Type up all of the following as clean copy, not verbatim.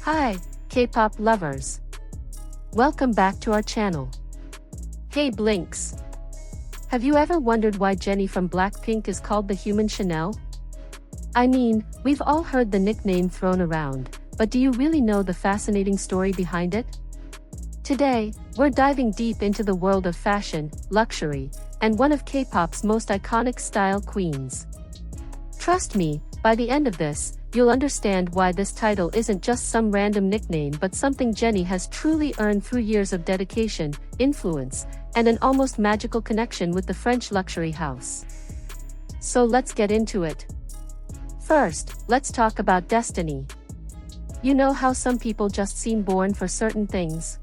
Hi, K-pop lovers. Welcome back to our channel. Hey Blinks. Have you ever wondered why Jennie from Blackpink is called the human Chanel? I mean, we've all heard the nickname thrown around, but do you really know the fascinating story behind it? Today, we're diving deep into the world of fashion, luxury, and one of K-pop's most iconic style queens. Trust me, by the end of this, you'll understand why this title isn't just some random nickname but something Jennie has truly earned through years of dedication, influence, and an almost magical connection with the French luxury house. So let's get into it. First, let's talk about destiny. You know how some people just seem born for certain things?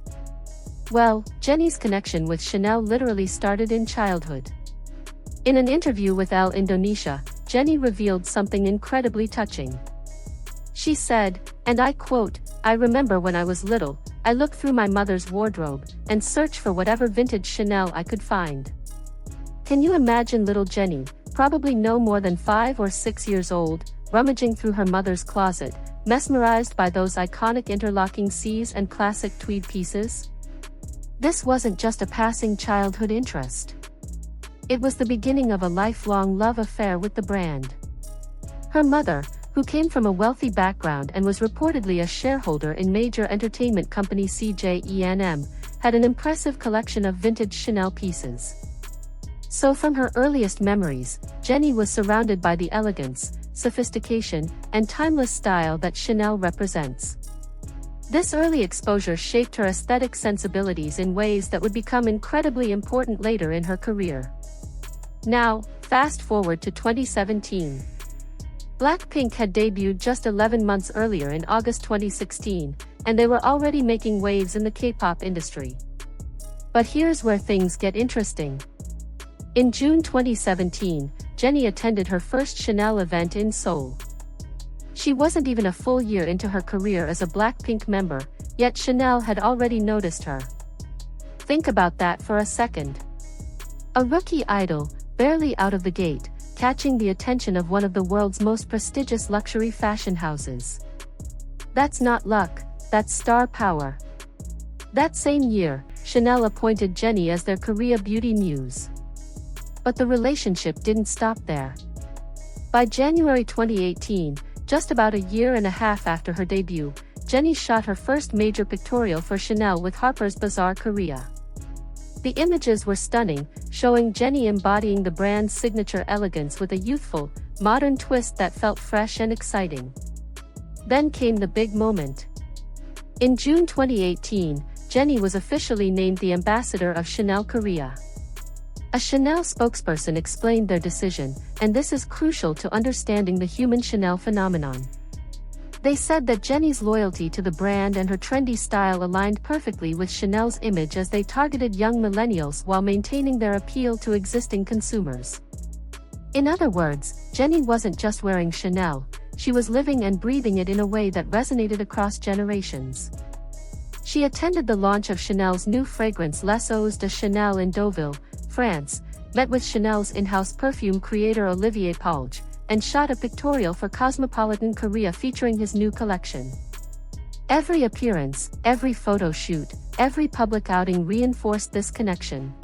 Well, Jennie's connection with Chanel literally started in childhood. In an interview with Elle Indonesia, Jennie revealed something incredibly touching. She said, and I quote, "I remember when I was little, I looked through my mother's wardrobe and searched for whatever vintage Chanel I could find." Can you imagine little Jennie, probably no more than 5 or 6 years old, rummaging through her mother's closet, mesmerized by those iconic interlocking Cs and classic tweed pieces? This wasn't just a passing childhood interest. It was the beginning of a lifelong love affair with the brand. Her mother, who came from a wealthy background and was reportedly a shareholder in major entertainment company CJENM, had an impressive collection of vintage Chanel pieces. So from her earliest memories, Jennie was surrounded by the elegance, sophistication, and timeless style that Chanel represents. This early exposure shaped her aesthetic sensibilities in ways that would become incredibly important later in her career. Now, fast forward to 2017. Blackpink had debuted just 11 months earlier in August 2016, and they were already making waves in the K-pop industry. But here's where things get interesting. In June 2017, Jennie attended her first Chanel event in Seoul. She wasn't even a full year into her career as a Blackpink member, yet Chanel had already noticed her. Think about that for a second. A rookie idol, barely out of the gate, catching the attention of one of the world's most prestigious luxury fashion houses. That's not luck, that's star power. That same year, Chanel appointed Jennie as their Korea beauty muse. But the relationship didn't stop there. By January 2018, just about a year and a half after her debut, Jennie shot her first major pictorial for Chanel with Harper's Bazaar Korea. The images were stunning, showing Jennie embodying the brand's signature elegance with a youthful, modern twist that felt fresh and exciting. Then came the big moment. In June 2018, Jennie was officially named the ambassador of Chanel Korea. A Chanel spokesperson explained their decision, and this is crucial to understanding the human Chanel phenomenon. They said that Jennie's loyalty to the brand and her trendy style aligned perfectly with Chanel's image as they targeted young millennials while maintaining their appeal to existing consumers. In other words, Jennie wasn't just wearing Chanel, she was living and breathing it in a way that resonated across generations. She attended the launch of Chanel's new fragrance Les Eaux de Chanel in Deauville, France, met with Chanel's in-house perfume creator Olivier Paulge, and shot a pictorial for Cosmopolitan Korea featuring his new collection. Every appearance, every photo shoot, every public outing reinforced this connection.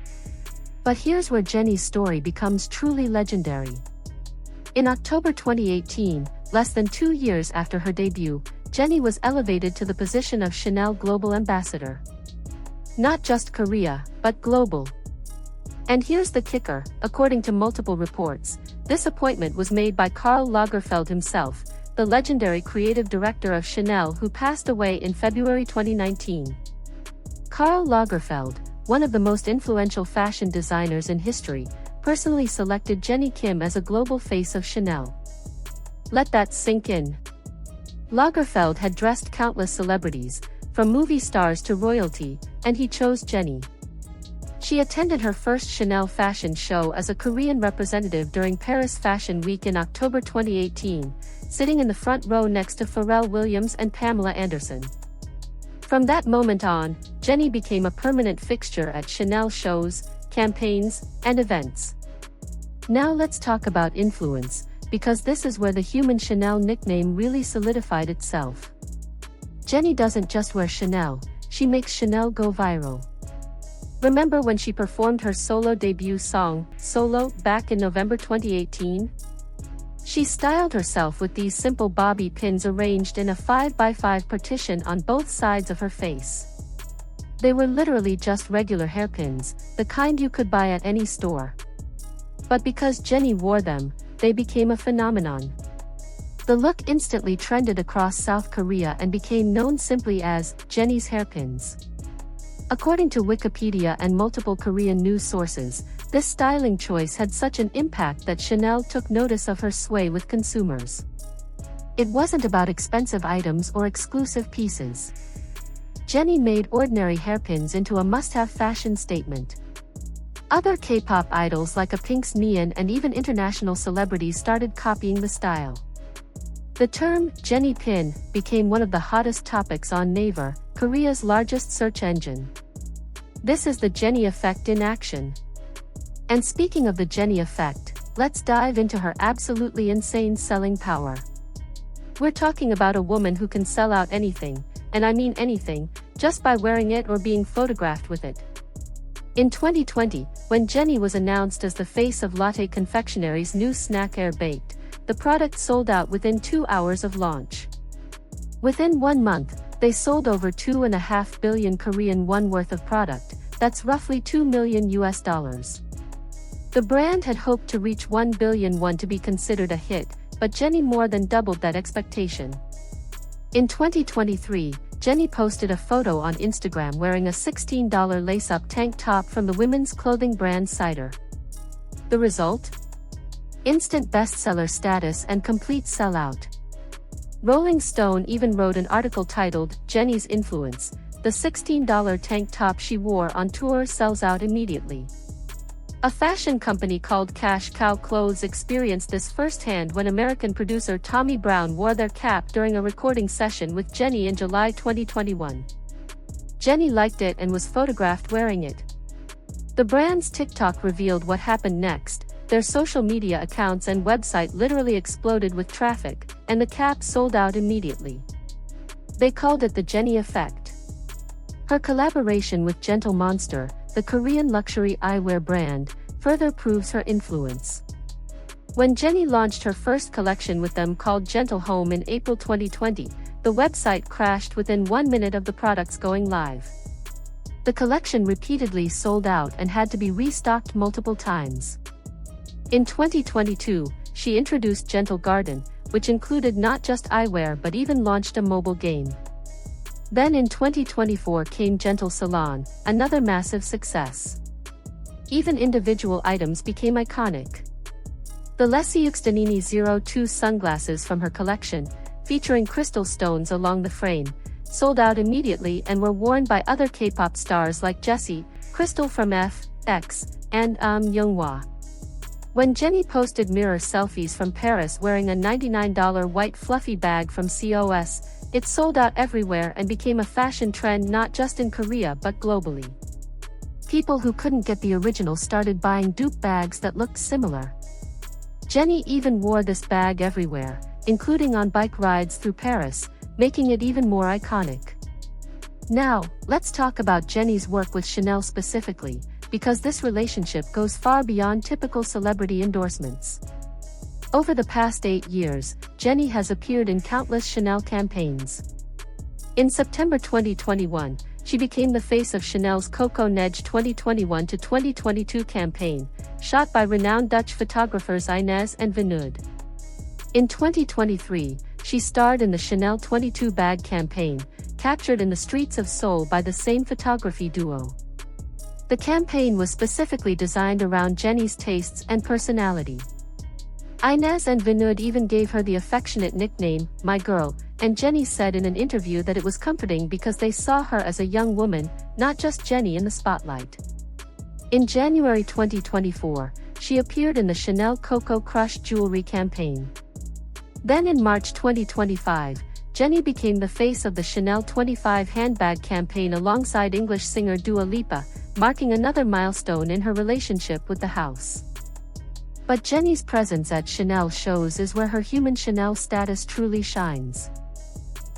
But here's where Jennie's story becomes truly legendary. In October 2018, less than 2 years after her debut, Jennie was elevated to the position of Chanel Global Ambassador. Not just Korea, but global. And here's the kicker, according to multiple reports, this appointment was made by Karl Lagerfeld himself, the legendary creative director of Chanel who passed away in February 2019. Karl Lagerfeld, one of the most influential fashion designers in history, personally selected Jennie Kim as a global face of Chanel. Let that sink in. Lagerfeld had dressed countless celebrities, from movie stars to royalty, and he chose Jennie. She attended her first Chanel fashion show as a Korean representative during Paris Fashion Week in October 2018, sitting in the front row next to Pharrell Williams and Pamela Anderson. From that moment on, Jennie became a permanent fixture at Chanel shows, campaigns, and events. Now let's talk about influence, because this is where the human Chanel nickname really solidified itself. Jennie doesn't just wear Chanel, she makes Chanel go viral. Remember when she performed her solo debut song, Solo, back in November 2018? She styled herself with these simple bobby pins arranged in a 5x5 partition on both sides of her face. They were literally just regular hairpins, the kind you could buy at any store. But because Jennie wore them, they became a phenomenon. The look instantly trended across South Korea and became known simply as Jennie's hairpins. According to Wikipedia and multiple Korean news sources, this styling choice had such an impact that Chanel took notice of her sway with consumers. It wasn't about expensive items or exclusive pieces. Jennie made ordinary hairpins into a must-have fashion statement. Other K-pop idols like Pink's Neon and even international celebrities started copying the style. The term Jennie Pin became one of the hottest topics on Naver, Korea's largest search engine. This is the Jennie effect in action. And speaking of the Jennie effect, let's dive into her absolutely insane selling power. We're talking about a woman who can sell out anything, and I mean anything, just by wearing it or being photographed with it. In 2020, when Jennie was announced as the face of Latte Confectionery's new snack Air Baked, the product sold out within 2 hours of launch. Within 1 month, they sold over 2.5 billion Korean won worth of product, that's roughly $2 million. The brand had hoped to reach 1 billion won to be considered a hit, but Jennie more than doubled that expectation. In 2023, Jennie posted a photo on Instagram wearing a $16 lace-up tank top from the women's clothing brand Cider. The result? Instant bestseller status and complete sellout. Rolling Stone even wrote an article titled, "Jennie's Influence, the $16 tank top she wore on tour sells out immediately." A fashion company called Cash Cow Clothes experienced this firsthand when American producer Tommy Brown wore their cap during a recording session with Jennie in July 2021. Jennie liked it and was photographed wearing it. The brand's TikTok revealed what happened next. Their social media accounts and website literally exploded with traffic, and the cap sold out immediately. They called it the Jennie effect. Her collaboration with Gentle Monster, the Korean luxury eyewear brand, further proves her influence. When Jennie launched her first collection with them called Gentle Home in April 2020, the website crashed within 1 minute of the products going live. The collection repeatedly sold out and had to be restocked multiple times. In 2022, she introduced Gentle Garden, which included not just eyewear but even launched a mobile game. Then in 2024 came Gentle Salon, another massive success. Even individual items became iconic. The Lesiuxdanini 02 sunglasses from her collection, featuring crystal stones along the frame, sold out immediately and were worn by other K-pop stars like Jessie, Crystal from X, and Younghwa. When Jennie posted mirror selfies from Paris wearing a $99 white fluffy bag from COS, it sold out everywhere and became a fashion trend not just in Korea but globally. People who couldn't get the original started buying dupe bags that looked similar. Jennie even wore this bag everywhere, including on bike rides through Paris, making it even more iconic. Now, let's talk about Jennie's work with Chanel specifically, because this relationship goes far beyond typical celebrity endorsements. Over the past 8 years, Jennie has appeared in countless Chanel campaigns. In September 2021, she became the face of Chanel's Coco Neige 2021 to 2022 campaign, shot by renowned Dutch photographers Inez and Vinood. In 2023, she starred in the Chanel 22 bag campaign, captured in the streets of Seoul by the same photography duo. The campaign was specifically designed around Jennie's tastes and personality. Inez and Vinood even gave her the affectionate nickname, "My Girl," and Jennie said in an interview that it was comforting because they saw her as a young woman, not just Jennie in the spotlight. In January 2024, she appeared in the Chanel Coco Crush jewelry campaign. Then in March 2025, Jennie became the face of the Chanel 25 handbag campaign alongside English singer Dua Lipa, marking another milestone in her relationship with the house. But Jennie's presence at Chanel shows is where her human Chanel status truly shines.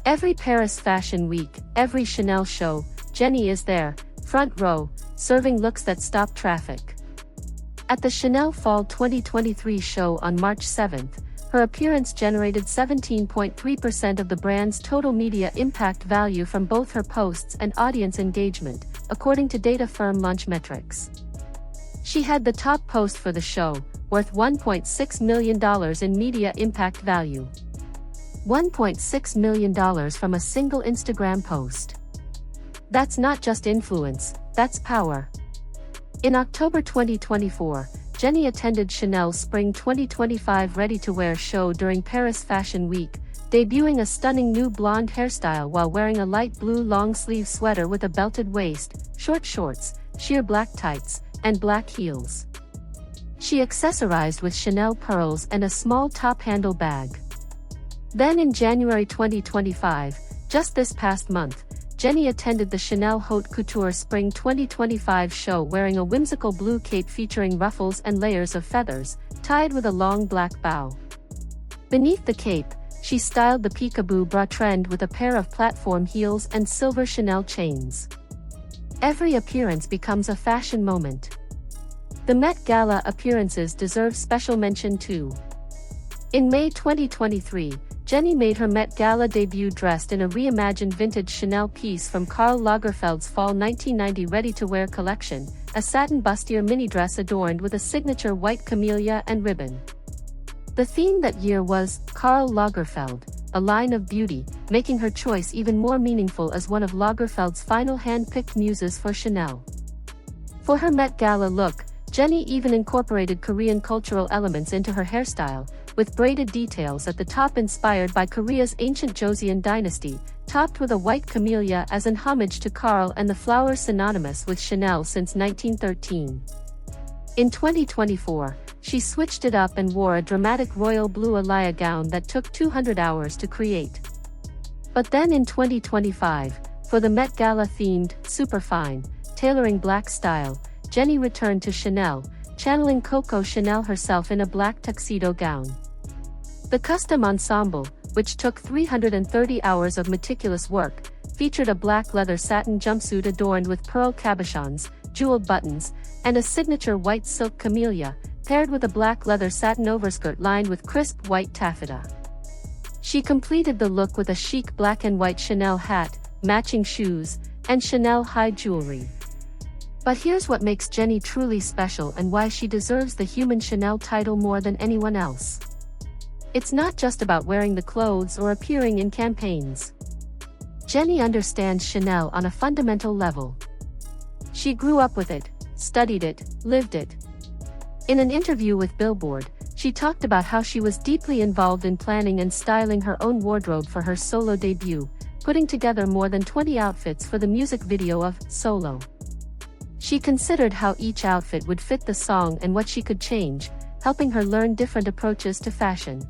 Every Paris Fashion Week, every Chanel show, Jennie is there, front row, serving looks that stop traffic. At the Chanel Fall 2023 show on March 7th, her appearance generated 17.3% of the brand's total media impact value from both her posts and audience engagement, according to data firm Launchmetrics. She had the top post for the show, worth $1.6 million in media impact value. $1.6 million from a single Instagram post. That's not just influence, that's power. In October 2024, Jennie attended Chanel's Spring 2025 ready-to-wear show during Paris Fashion Week, debuting a stunning new blonde hairstyle while wearing a light blue long-sleeve sweater with a belted waist, short shorts, sheer black tights, and black heels. She accessorized with Chanel pearls and a small top-handle bag. Then in January 2025, just this past month, Jennie attended the Chanel Haute Couture Spring 2025 show wearing a whimsical blue cape featuring ruffles and layers of feathers, tied with a long black bow. Beneath the cape, she styled the peekaboo bra trend with a pair of platform heels and silver Chanel chains. Every appearance becomes a fashion moment. The Met Gala appearances deserve special mention too. In May 2023, Jennie made her Met Gala debut dressed in a reimagined vintage Chanel piece from Karl Lagerfeld's Fall 1990 ready-to-wear collection, a satin bustier mini dress adorned with a signature white camellia and ribbon. The theme that year was Karl Lagerfeld, a line of beauty, making her choice even more meaningful as one of Lagerfeld's final hand-picked muses for Chanel. For her Met Gala look, Jennie even incorporated Korean cultural elements into her hairstyle, with braided details at the top inspired by Korea's ancient Joseon dynasty, topped with a white camellia as an homage to Karl and the flowers synonymous with Chanel since 1913. In 2024, she switched it up and wore a dramatic royal blue Alaya gown that took 200 hours to create. But then in 2025, for the Met Gala-themed, superfine, tailoring black style, Jennie returned to Chanel, channeling Coco Chanel herself in a black tuxedo gown. The custom ensemble, which took 330 hours of meticulous work, featured a black leather satin jumpsuit adorned with pearl cabochons, jeweled buttons, and a signature white silk camellia, paired with a black leather satin overskirt lined with crisp white taffeta. She completed the look with a chic black and white Chanel hat, matching shoes, and Chanel high jewelry. But here's what makes Jennie truly special and why she deserves the Human Chanel title more than anyone else. It's not just about wearing the clothes or appearing in campaigns. Jennie understands Chanel on a fundamental level. She grew up with it, studied it, lived it. In an interview with Billboard, she talked about how she was deeply involved in planning and styling her own wardrobe for her solo debut, putting together more than 20 outfits for the music video of Solo. She considered how each outfit would fit the song and what she could change, helping her learn different approaches to fashion.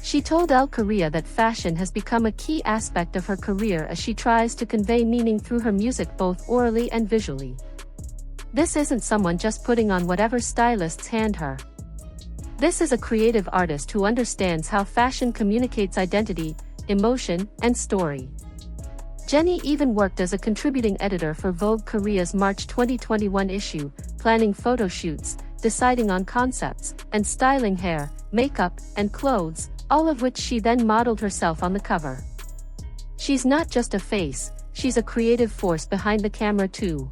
She told Elle Korea that fashion has become a key aspect of her career as she tries to convey meaning through her music both orally and visually. This isn't someone just putting on whatever stylists hand her. This is a creative artist who understands how fashion communicates identity, emotion, and story. Jennie even worked as a contributing editor for Vogue Korea's March 2021 issue, planning photo shoots, deciding on concepts, and styling hair, makeup, and clothes, all of which she then modeled herself on the cover. She's not just a face, she's a creative force behind the camera too.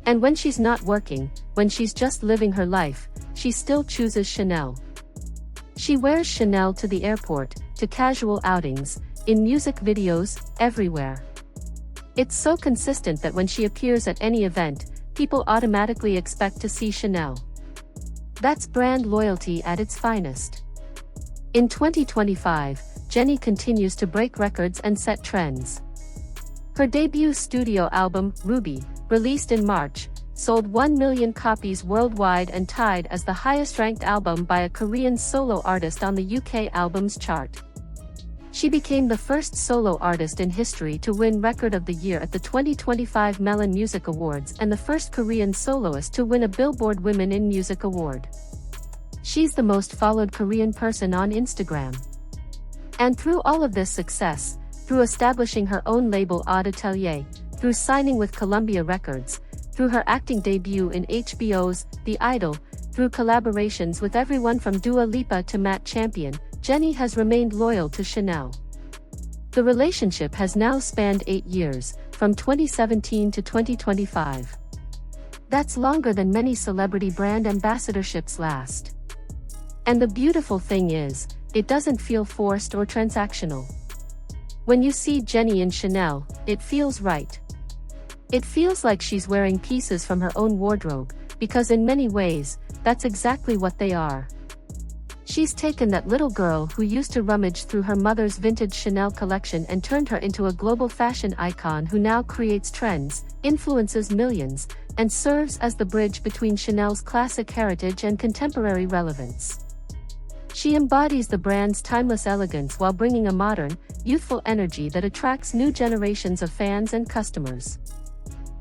And when she's not working, when she's just living her life, she still chooses Chanel. She wears Chanel to the airport, to casual outings, in music videos, everywhere. It's so consistent that when she appears at any event, people automatically expect to see Chanel. That's brand loyalty at its finest. In 2025, Jennie continues to break records and set trends. Her debut studio album, Ruby, released in March, sold 1 million copies worldwide and tied as the highest-ranked album by a Korean solo artist on the UK Albums Chart. She became the first solo artist in history to win Record of the Year at the 2025 Melon Music Awards and the first Korean soloist to win a Billboard Women in Music Award. She's the most followed Korean person on Instagram. And through all of this success, through establishing her own label Odd Atelier, through signing with Columbia Records, through her acting debut in HBO's The Idol, through collaborations with everyone from Dua Lipa to Matt Champion, Jennie has remained loyal to Chanel. The relationship has now spanned 8 years, from 2017 to 2025. That's longer than many celebrity brand ambassadorships last. And the beautiful thing is, it doesn't feel forced or transactional. When you see Jennie in Chanel, it feels right. It feels like she's wearing pieces from her own wardrobe, because in many ways, that's exactly what they are. She's taken that little girl who used to rummage through her mother's vintage Chanel collection and turned her into a global fashion icon who now creates trends, influences millions, and serves as the bridge between Chanel's classic heritage and contemporary relevance. She embodies the brand's timeless elegance while bringing a modern, youthful energy that attracts new generations of fans and customers.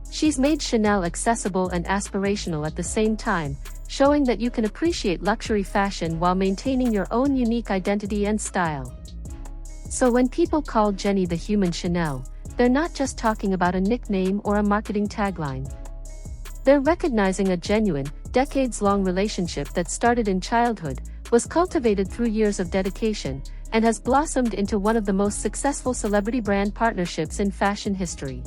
She's made Chanel accessible and aspirational at the same time, showing that you can appreciate luxury fashion while maintaining your own unique identity and style. So when people call Jennie the Human Chanel, they're not just talking about a nickname or a marketing tagline. They're recognizing a genuine, decades-long relationship that started in childhood, was cultivated through years of dedication, and has blossomed into one of the most successful celebrity brand partnerships in fashion history.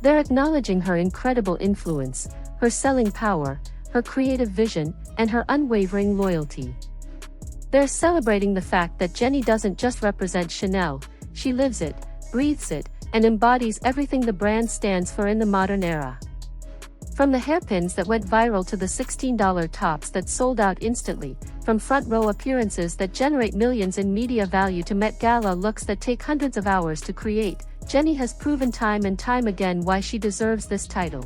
They're acknowledging her incredible influence, her selling power, her creative vision, and her unwavering loyalty. They're celebrating the fact that Jennie doesn't just represent Chanel, she lives it, breathes it, and embodies everything the brand stands for in the modern era. From the hairpins that went viral to the $16 tops that sold out instantly, from front-row appearances that generate millions in media value to Met Gala looks that take hundreds of hours to create, Jennie has proven time and time again why she deserves this title.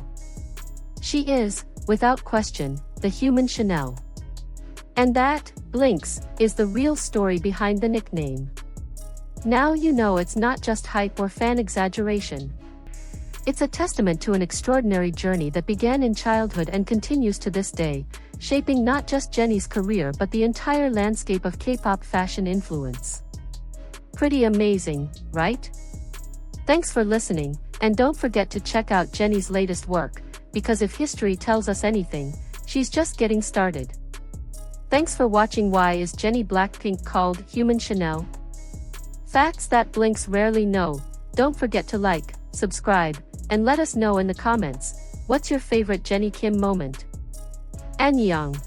She is, without question, the human Chanel. And that, Blinks, is the real story behind the nickname. Now you know it's not just hype or fan exaggeration. It's a testament to an extraordinary journey that began in childhood and continues to this day, shaping not just Jennie's career but the entire landscape of K-pop fashion influence. Pretty amazing, right? Thanks for listening, and don't forget to check out Jennie's latest work, because if history tells us anything, she's just getting started. Thanks for watching. Why is Jennie BLACKPINK called Human Chanel? Facts that Blinks rarely know. Don't forget to like, subscribe, and let us know in the comments, what's your favorite Jennie Kim moment? Annyeong.